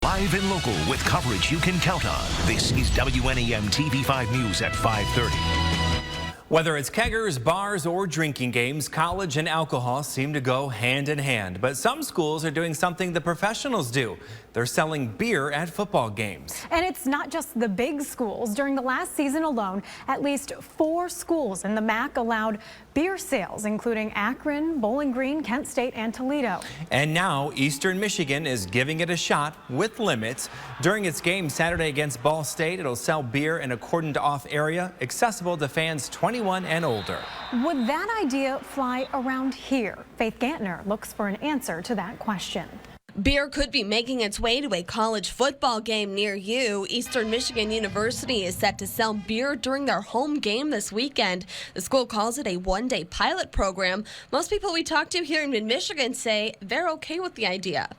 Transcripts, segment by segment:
Live and local with coverage you can count on. This is WNEM-TV5 News at 5:30. Whether it's keggers, bars, or drinking games, college and alcohol seem to go hand in hand. But some schools are doing something the professionals do. They're selling beer at football games. And it's not just the big schools. During the last season alone, at least 4 schools in the MAC allowed beer sales, including Akron, Bowling Green, Kent State, and Toledo. And now Eastern Michigan is giving it a shot with limits. During its game Saturday against Ball State, it'll sell beer in a cordoned-off area accessible to fans 21 and older. Would that idea fly around here? Faith Gantner looks for an answer to that question. Beer could be making its way to a college football game near you. Eastern Michigan University is set to sell beer during their home game this weekend. The school calls it a one-day pilot program. Most people we talk to here in mid-Michigan say they're okay with the idea.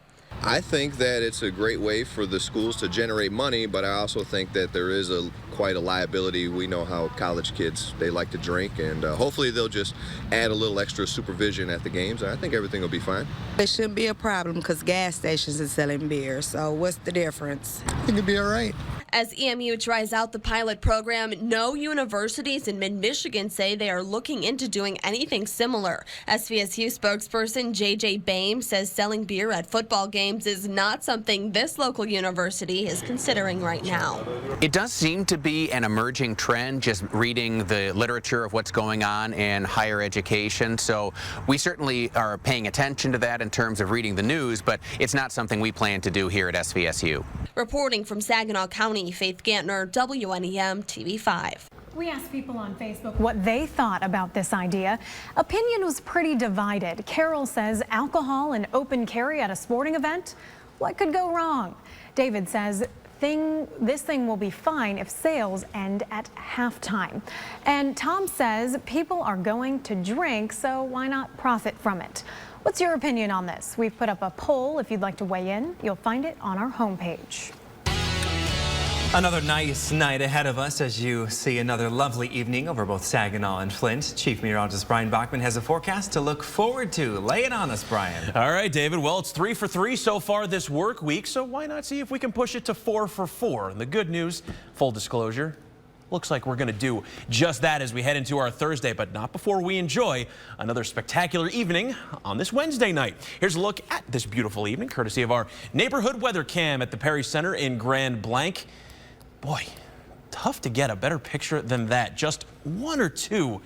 I think that it's a great way for the schools to generate money, but I also think that there is quite a liability. We know how college kids, they like to drink, and hopefully they'll just add a little extra supervision at the games. I think everything will be fine. It shouldn't be a problem because gas stations are selling beer, so what's the difference? I think it'd be all right. As EMU tries out the pilot program, no universities in mid-Michigan say they are looking into doing anything similar. SVSU spokesperson J.J. Boehm says selling beer at football games is not something this local university is considering right now. It does seem to be an emerging trend, just reading the literature of what's going on in higher education. So we certainly are paying attention to that in terms of reading the news, but it's not something we plan to do here at SVSU. Reporting from Saginaw County, Faith Gantner, WNEM-TV5. We asked people on Facebook what they thought about this idea. Opinion was pretty divided. Carol says alcohol and open carry at a sporting event? What could go wrong? David says this thing will be fine if sales end at halftime. And Tom says people are going to drink, so why not profit from it? What's your opinion on this? We've put up a poll. If you'd like to weigh in, you'll find it on our homepage. Another nice night ahead of us as you see another lovely evening over both Saginaw and Flint. Chief Meteorologist Brian Bachman has a forecast to look forward to. Lay it on us, Brian. All right, David. Well, it's 3 for 3 so far this work week, so why not see if we can push it to 4 for 4? And the good news, full disclosure, looks like we're going to do just that as we head into our Thursday, but not before we enjoy another spectacular evening on this Wednesday night. Here's a look at this beautiful evening, courtesy of our neighborhood weather cam at the Perry Center in Grand Blanc. Boy, tough to get a better picture than that. Just 1 or 2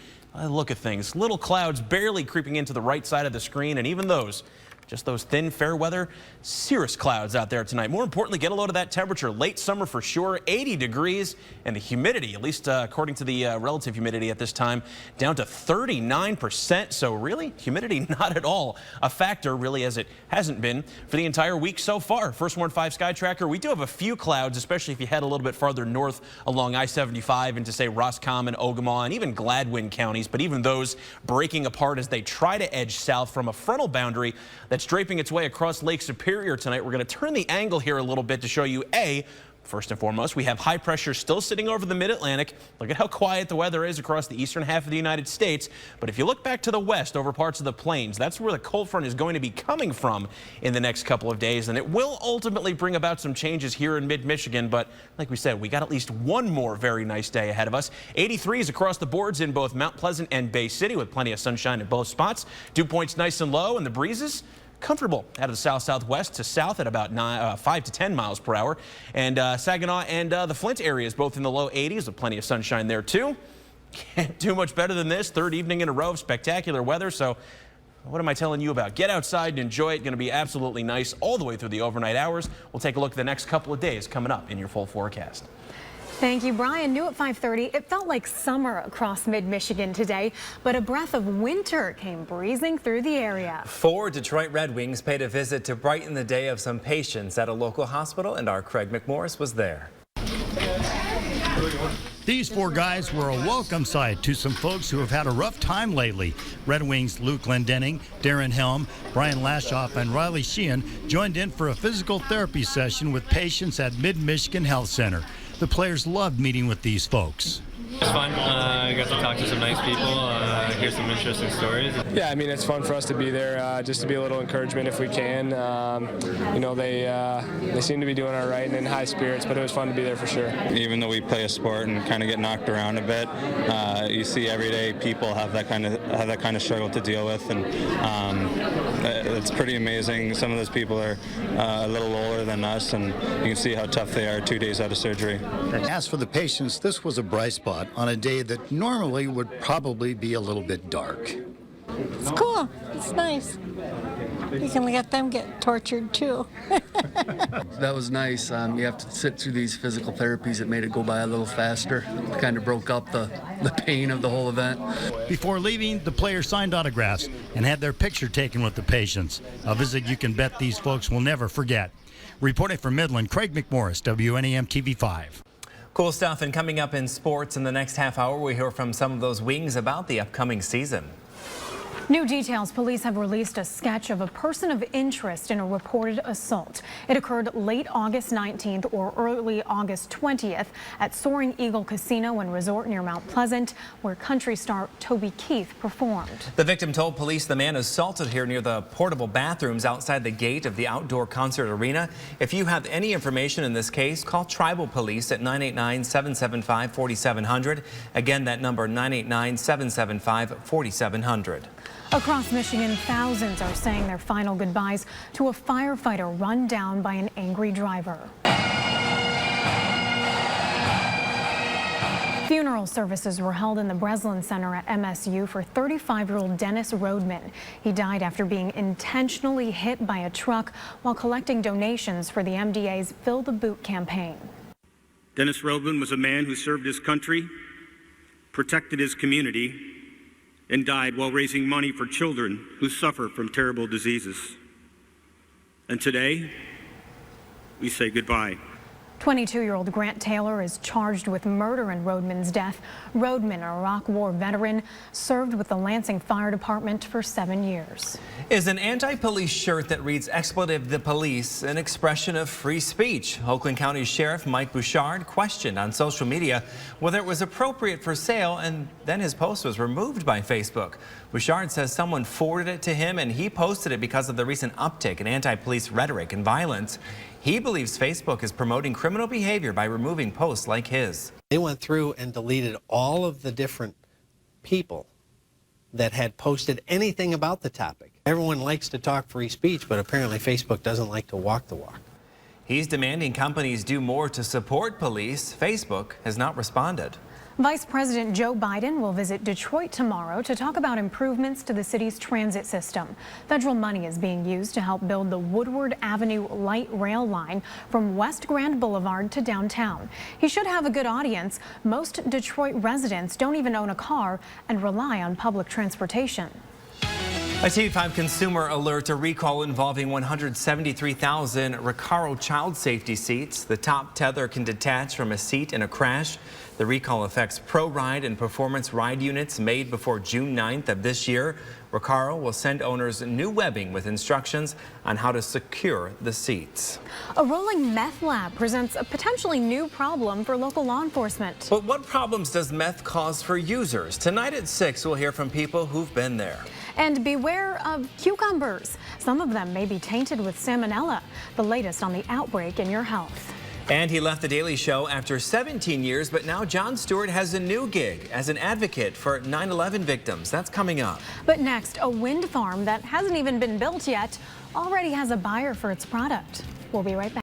look at things. Little clouds barely creeping into the right side of the screen, and even those, just those thin, fair weather, cirrus clouds out there tonight. More importantly, get a load of that temperature. Late summer for sure, 80 degrees, and the humidity, at least according to the relative humidity at this time, down to 39%. So really, humidity not at all a factor, really, as it hasn't been for the entire week so far. First Warn 5 Sky Tracker, we do have a few clouds, especially if you head a little bit farther north along I-75 into, say, Roscommon, Ogemaw, and even Gladwin counties. But even those breaking apart as they try to edge south from a frontal boundary that's draping its way across Lake Superior tonight. We're going to turn the angle here a little bit to show you, first and foremost, we have high pressure still sitting over the mid-Atlantic. Look at how quiet the weather is across the eastern half of the United States. But if you look back to the west over parts of the plains, that's where the cold front is going to be coming from in the next couple of days. And it will ultimately bring about some changes here in mid-Michigan. But like we said, we got at least one more very nice day ahead of us. 83s across the boards in both Mount Pleasant and Bay City with plenty of sunshine in both spots. Dew points nice and low, and the breezes comfortable out of the south-southwest to south at about 5 to 10 miles per hour. And Saginaw and the Flint areas both in the low 80s with plenty of sunshine there too. Can't do much better than this. Third evening in a row of spectacular weather. So what am I telling you about? Get outside and enjoy it. Going to be absolutely nice all the way through the overnight hours. We'll take a look at the next couple of days coming up in your full forecast. Thank you, Brian. New at 5:30. It felt like summer across mid-Michigan today, but a breath of winter came breezing through the area. 4 Detroit Red Wings paid a visit to brighten the day of some patients at a local hospital, and our Craig McMorris was there. These 4 guys were a welcome sight to some folks who have had a rough time lately. Red Wings Luke Glendenning, Darren Helm, Brian Lashoff, and Riley Sheehan joined in for a physical therapy session with patients at Mid-Michigan Health Center. The players loved meeting with these folks. It's fun. I got to talk to some nice people, hear some interesting stories. Yeah, I mean, it's fun for us to be there, just to be a little encouragement if we can. You know, they seem to be doing all right and in high spirits, but it was fun to be there for sure. Even though we play a sport and kind of get knocked around a bit, you see everyday people have that kind of struggle to deal with, and it's pretty amazing. Some of those people are a little older than us, and you can see how tough they are 2 days out of surgery. As for the patients, this was a bright spot on a day that normally would probably be a little bit dark. It's cool. It's nice. You can let them get tortured too. That was nice. You have to sit through these physical therapies that made it go by a little faster. It kind of broke up the pain of the whole event. Before leaving, the players signed autographs and had their picture taken with the patients. A visit you can bet these folks will never forget. Reporting from Midland, Craig McMorris, WNEM-TV 5. Cool stuff, and coming up in sports in the next half hour, we hear from some of those Wings about the upcoming season. New details. Police have released a sketch of a person of interest in a reported assault. It occurred late August 19th or early August 20th at Soaring Eagle Casino and Resort near Mount Pleasant, where country star Toby Keith performed. The victim told police the man assaulted her near the portable bathrooms outside the gate of the outdoor concert arena. If you have any information in this case, call Tribal Police at 989-775-4700. Again, that number 989-775-4700. Across Michigan, thousands are saying their final goodbyes to a firefighter run down by an angry driver. Funeral services were held in the Breslin Center at MSU for 35-year-old Dennis Rodman. He died after being intentionally hit by a truck while collecting donations for the MDA's Fill the Boot campaign. Dennis Rodman was a man who served his country, protected his community, and died while raising money for children who suffer from terrible diseases. And today, we say goodbye. 22-year-old Grant Taylor is charged with murder in Rodman's death. Rodman, a Iraq War veteran, served with the Lansing Fire Department for 7 years. Is an anti-police shirt that reads "Expletive the Police" an expression of free speech? Oakland County Sheriff Mike Bouchard questioned on social media whether it was appropriate for sale, and then his post was removed by Facebook. Bouchard says someone forwarded it to him and he posted it because of the recent uptick in anti-police rhetoric and violence. He believes Facebook is promoting criminal behavior by removing posts like his. They went through and deleted all of the different people that had posted anything about the topic. Everyone likes to talk free speech, but apparently Facebook doesn't like to walk the walk. He's demanding companies do more to support police. Facebook has not responded. Vice President Joe Biden will visit Detroit tomorrow to talk about improvements to the city's transit system. Federal money is being used to help build the Woodward Avenue light rail line from West Grand Boulevard to downtown. He should have a good audience. Most Detroit residents don't even own a car and rely on public transportation. A TV5 consumer alert: a recall involving 173,000 Recaro child safety seats. The top tether can detach from a seat in a crash. The recall affects ProRide and Performance Ride units made before June 9th of this year. Recaro will send owners new webbing with instructions on how to secure the seats. A rolling meth lab presents a potentially new problem for local law enforcement. But what problems does meth cause for users? Tonight at 6, we'll hear from people who've been there. And beware of cucumbers. Some of them may be tainted with salmonella. The latest on the outbreak in your health. And he left The Daily Show after 17 years, but now Jon Stewart has a new gig as an advocate for 9/11 victims. That's coming up. But next, a wind farm that hasn't even been built yet already has a buyer for its product. We'll be right back.